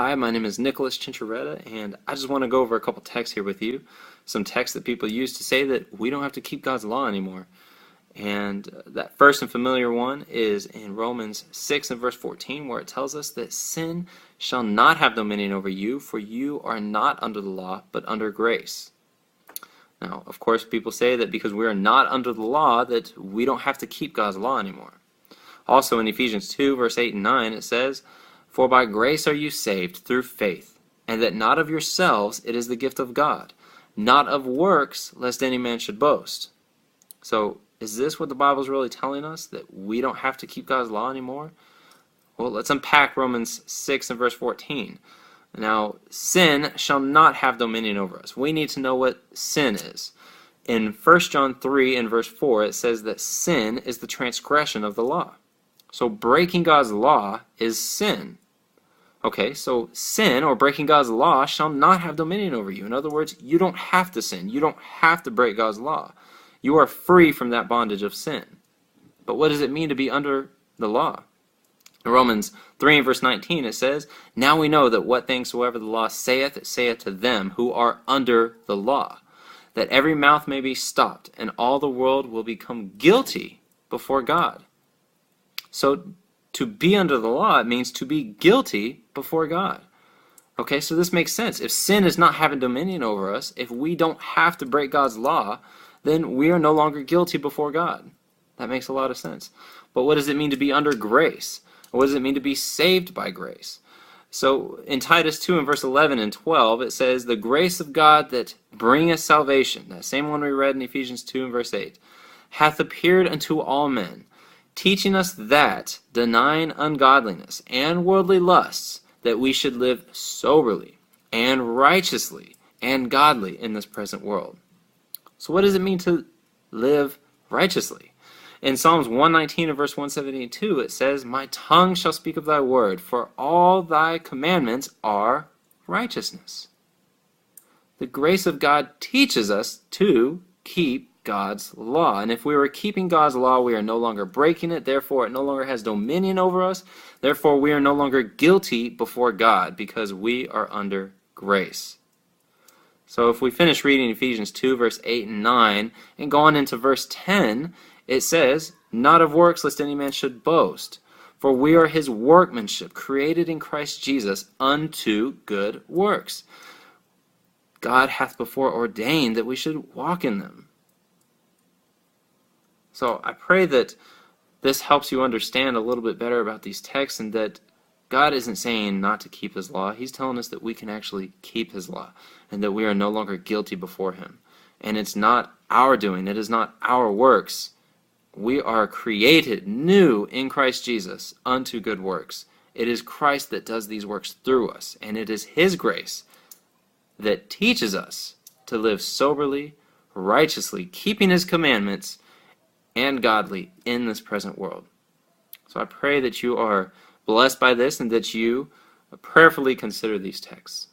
Hi, my name is Nicolas Chinchurreta, and I just want to go over a couple texts here with you. Some texts that people use to say that we don't have to keep God's law anymore. And that first and familiar one is in Romans 6 and verse 14, where it tells us that sin shall not have dominion over you, for you are not under the law, but under grace. Now, of course, people say that because we are not under the law, that we don't have to keep God's law anymore. Also in Ephesians 2, verse 8 and 9, it says, "For by grace are you saved through faith, and that not of yourselves, it is the gift of God, not of works, lest any man should boast." So, is this what the Bible is really telling us, that we don't have to keep God's law anymore? Well, let's unpack Romans 6 and verse 14. Now, sin shall not have dominion over us. We need to know what sin is. In 1 John 3 and verse 4, it says that sin is the transgression of the law. So breaking God's law is sin. Okay, so sin or breaking God's law shall not have dominion over you. In other words, you don't have to sin. You don't have to break God's law. You are free from that bondage of sin. But what does it mean to be under the law? In Romans 3 and verse 19 it says, "Now we know that what things soever the law saith, it saith to them who are under the law, that every mouth may be stopped, and all the world will become guilty before God." So to be under the law, it means to be guilty before God. Okay, so this makes sense. If sin is not having dominion over us, if we don't have to break God's law, then we are no longer guilty before God. That makes a lot of sense. But what does it mean to be under grace? What does it mean to be saved by grace? So in Titus 2 and verse 11 and 12, it says, "The grace of God that bringeth salvation," that same one we read in Ephesians 2 and verse 8, "hath appeared unto all men, teaching us that, denying ungodliness and worldly lusts, that we should live soberly and righteously and godly in this present world." So what does it mean to live righteously? In Psalms 119 and verse 172, it says, "My tongue shall speak of thy word, for all thy commandments are righteousness." The grace of God teaches us to keep God's law. And if we were keeping God's law, we are no longer breaking it. Therefore, it no longer has dominion over us. Therefore, we are no longer guilty before God because we are under grace. So if we finish reading Ephesians 2, verse 8 and 9, and go on into verse 10, it says, "Not of works, lest any man should boast. For we are his workmanship, created in Christ Jesus unto good works. God hath before ordained that we should walk in them." So I pray that this helps you understand a little bit better about these texts, and that God isn't saying not to keep his law. He's telling us that we can actually keep his law, and that we are no longer guilty before him. And it's not our doing. It is not our works. We are created new in Christ Jesus unto good works. It is Christ that does these works through us, and it is his grace that teaches us to live soberly, righteously, keeping his commandments, and godly in this present world. So I pray that you are blessed by this, and that you prayerfully consider these texts.